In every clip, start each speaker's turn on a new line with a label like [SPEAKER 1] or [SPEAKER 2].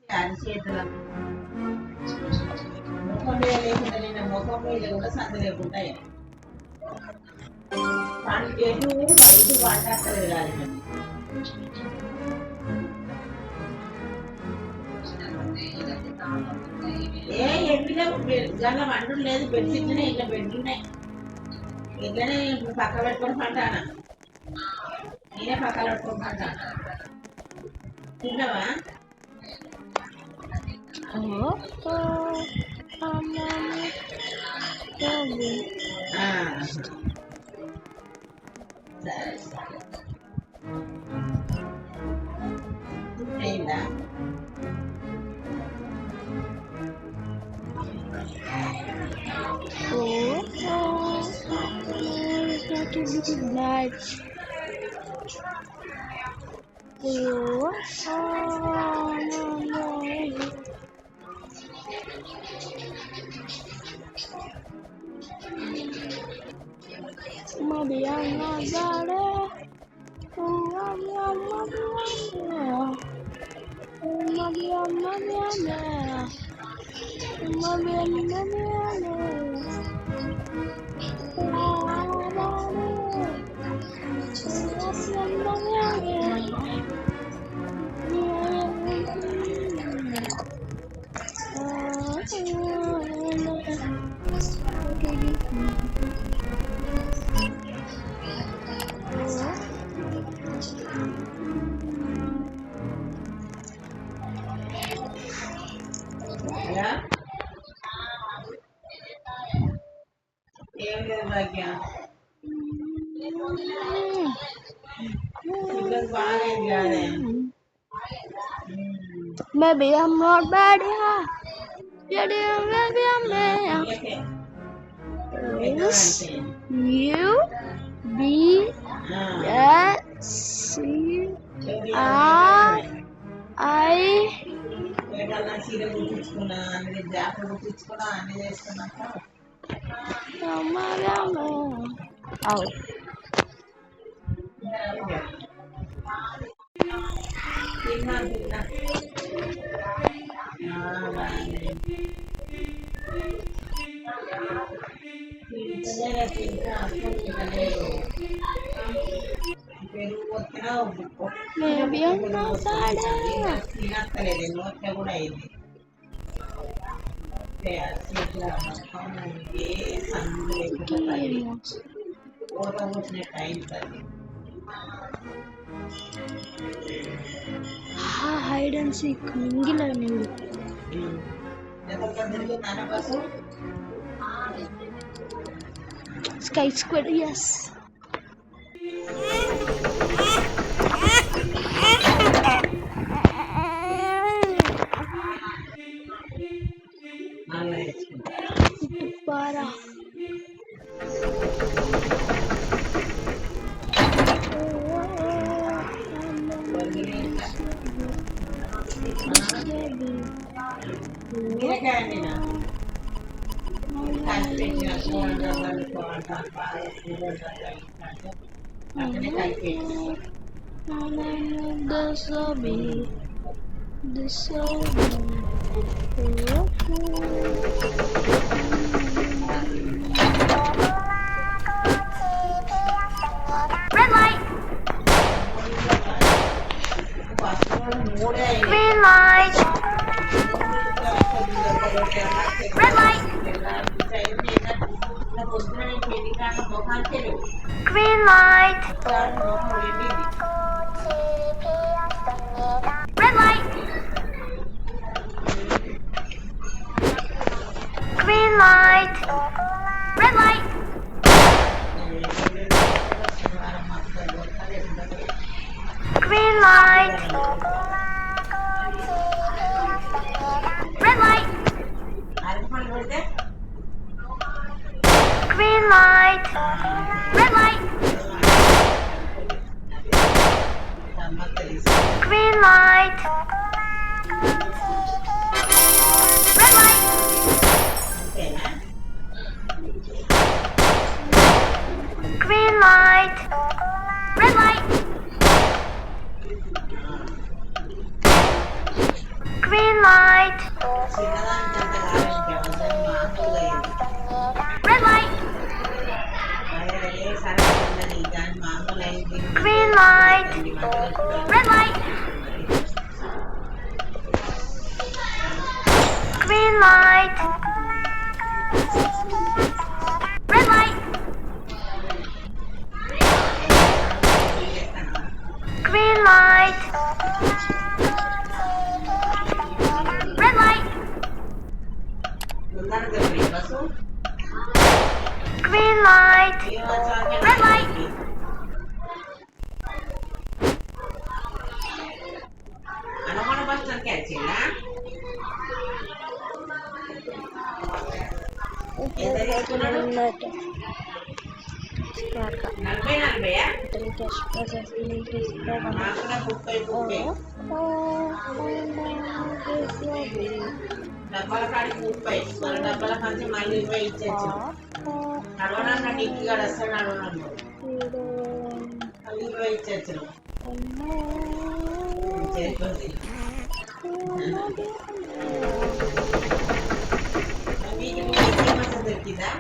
[SPEAKER 1] చేతుల ముఖం మీద లేకుండా నిన్న ముఖం మీద కూడా సందు లేకుండా ఎటు ఎటు వాటాడలేదు రాదు ఏ ఎట్లా గల వండు లేదు బెడ్షీట్లనే ఇట్లా బెడ్లున్నాయి ఇట్లనే పక్క పెట్టుకొని పంటానా నేనే పక్కన పెట్టుకొని పంటానా తిన్నావా అయిందా
[SPEAKER 2] Maybe I'm not bad, yeah. Maybe I'm bad. U B S C R I Oh. Maybe I'm not bad. Hide and seek. Sky Squid, yes. Para. Red light. Green light. Red light. Green light. Red light. Green light. Red light. Green light. Red light. Green light. Red light.
[SPEAKER 1] చిన్నదానికి అంత కావాలంటే అవసరం మామూలుగా అయింది.
[SPEAKER 2] Red light.
[SPEAKER 1] అదే సరే ఉన్నది దాని మామూలు అయింది.
[SPEAKER 2] Green light. Red light. Green light. Red light. Green light. Red light.
[SPEAKER 1] Bus
[SPEAKER 2] Green light. Red light.
[SPEAKER 1] అనుమాన బస్ స్టాండ్ క్యాచ్చిందా ఎంత తీసుకున్నాడు 40 నాకు కూడా 30 డబ్బాల కాడికి 30 మన డబ్బాల కంటే మళ్ళీ 20 ఇచ్చేచ్చు నడవడానికి డిగ్రీ గారు వస్తాడు నడవడానికి మళ్ళీ 20 ఇచ్చేచ్చు చేరుకుంది దొరికిందా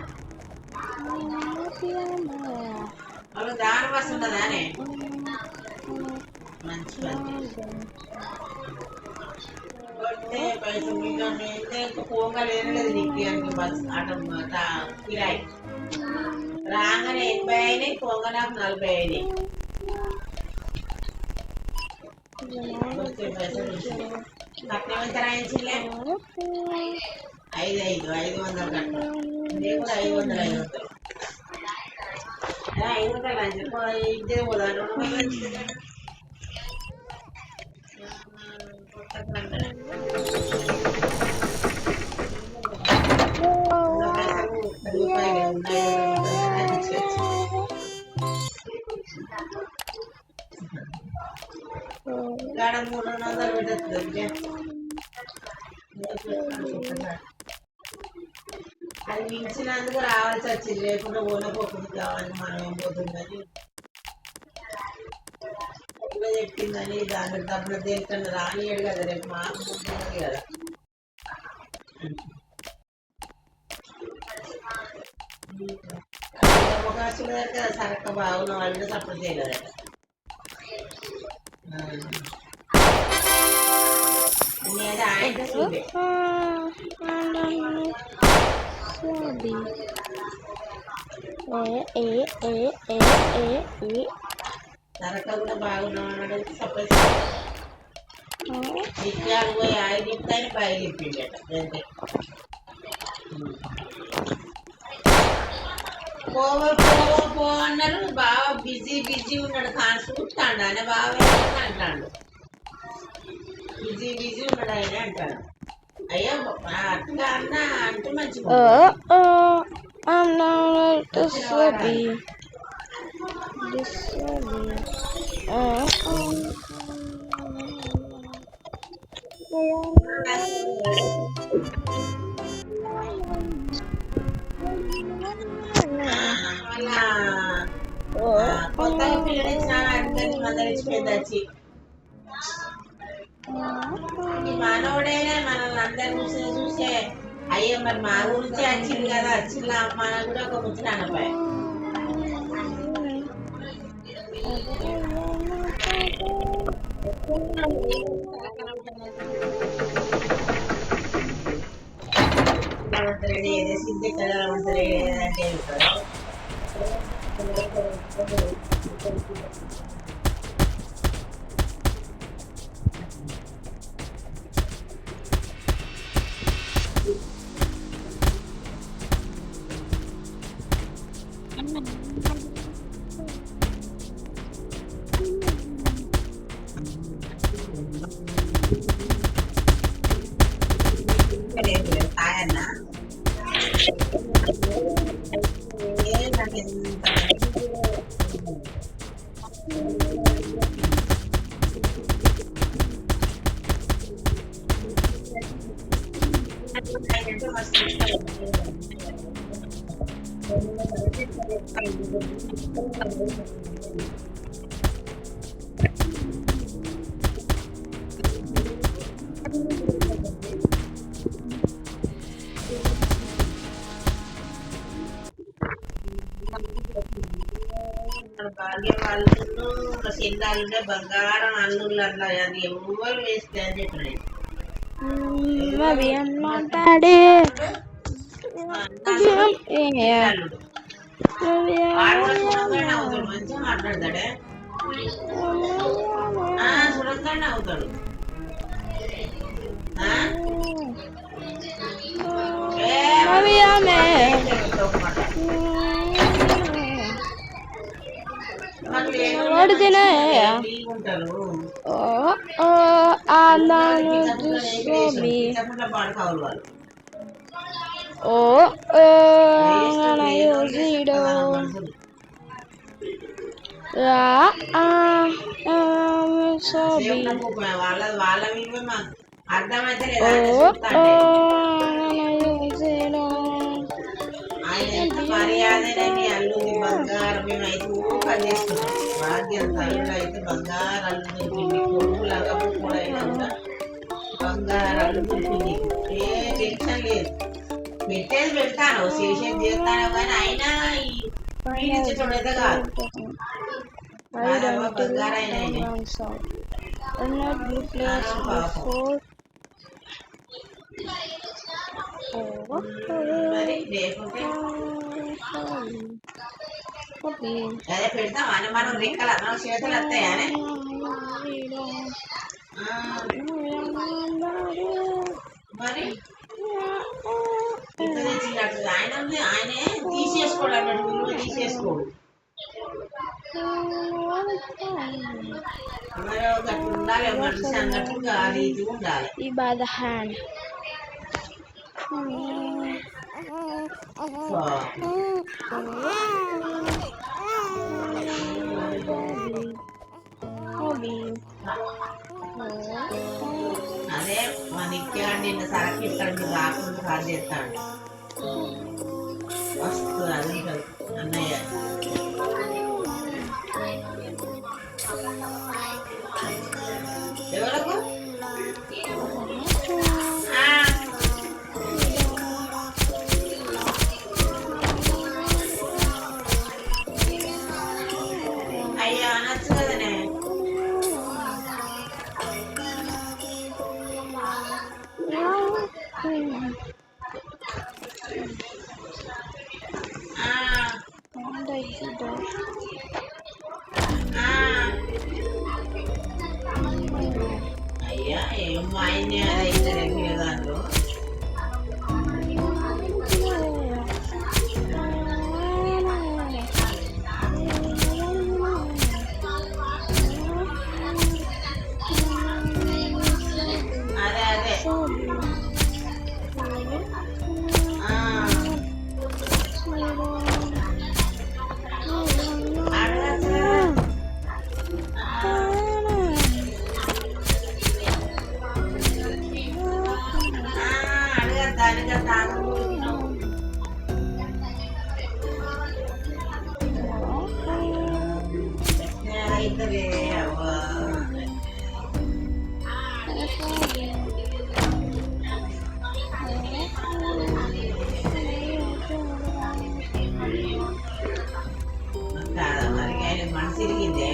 [SPEAKER 1] వాళ్ళు దాని బస్సు ఉన్నదానే మంచి పని పైసలు మీకు పోగా లేనలేదు నీకు బస్ ఆటో కిరాయి రాగానే 80 అయినాయి పోగా నాకు 40 అయినాయి పైసలు కట్నం ఎంత రాయించలే 500 కట్నం ఇదే కూడా 500 ఇదే పోదా గాడ 300 పెట్టచ్చు అది మించినందుకు రావాల్సి వచ్చింది లేకుండా ఓనపోకుండా కావాలి మనం ఏం పోతుందని ఎట్లా చెప్పిందని దానికి డబ్బులు దేనికన్నా రానియడు కదా రేపు మాకు ఉంటుంది కదా అవకాశం కదా సరక్క బాగున్న వాళ్ళు సపోర్ట్ చేయలేదట ఆయన చూడే సరక్క కూడా బాగున్నాడు సపోర్ట్ నిత్యాలు పోయి 5 నిమిషాలు బాగా చెప్పిండట అంతే పో అన్నారు బాగా బిజీ ఉన్నాడు కానీ చూస్తాడు ఆయన బాగా అంటాడు బిజీ ఉన్నాడు ఆయన అంటాడు అయ్యో అట్లా అన్నా అంటే మంచిగా కొత్తగా పిల్లనిచ్చిన అందరికి మందలిచ్చిపోయింది వచ్చి మనోడైనా మనల్ని అందరి చూసే అయ్యో మరి మా గురించి వచ్చింది కదా వచ్చింది మన కూడా ఒక ముచ్చట అనపాయి రెడీ ఏదో సిద్ధి కదా రెడీ ఏదంటే తాయన్నా భాగ్యం వాళ్ళు చెందాలుంటే బంగారం అల్లుళ్ళు అట్లా అది ఎవరు వేస్తే అని చెప్పినాయి.
[SPEAKER 2] Maybe I'm not daddy.
[SPEAKER 1] అవుతాడు మంచిగా మాట్లాడతాడే సురంగానే అవుతాడు. ఉంటారు పాడుకోవాలి వాళ్ళు. వాళ్ళ విలువ అర్థమైతే ఆయన ఎంత మర్యాదనే మీ అల్లుది బంగారం మేమైతే పని చేసుకుంటాం. భాగ్యం తల్లు అయితే బంగారు అల్లు పిండి కొడుకులాగా కూడా కూడా బంగారు అల్లు పిండి ఏ టెన్షన్ లేదు. పెట్టేది పెడతాను చేసేది చేస్తాను కానీ అయినా పీడించేటోడైతే కాదు. బంగారు అయినా మరి లేకుంటే అదే పెడతాం అని మనం రింకలు మన చేతులు వస్తాయని మరి ఇంత తెచ్చినట్టు ఆయన ఆయనే తీసేసుకోడు అన్నట్టు విలువ తీసేసుకోడు. మరి ఒకటి ఉండాలి మనిషి అన్నట్టుగా ఆ రీతి ఉండాలి. అదే మనకి నిన్న సరకి ఇక్కడ రాకుండా కాదు చేస్తాడు వస్తు అది అన్నయ్య ఎవరకు అయ్యా అనొచ్చు కదనే. అయ్యా ఏమో ఆయన్ని అయితే దాంట్లో అదే అదే మనసు తిరిగిందే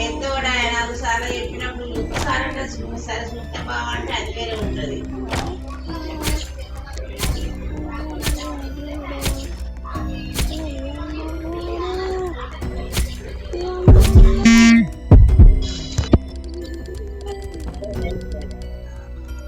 [SPEAKER 1] ఎంతో కూడా ఆయన 4 సార్లు చెప్పినప్పుడు సరే చూస్తే బాగుంటే అది వేరే ఉంటుంది.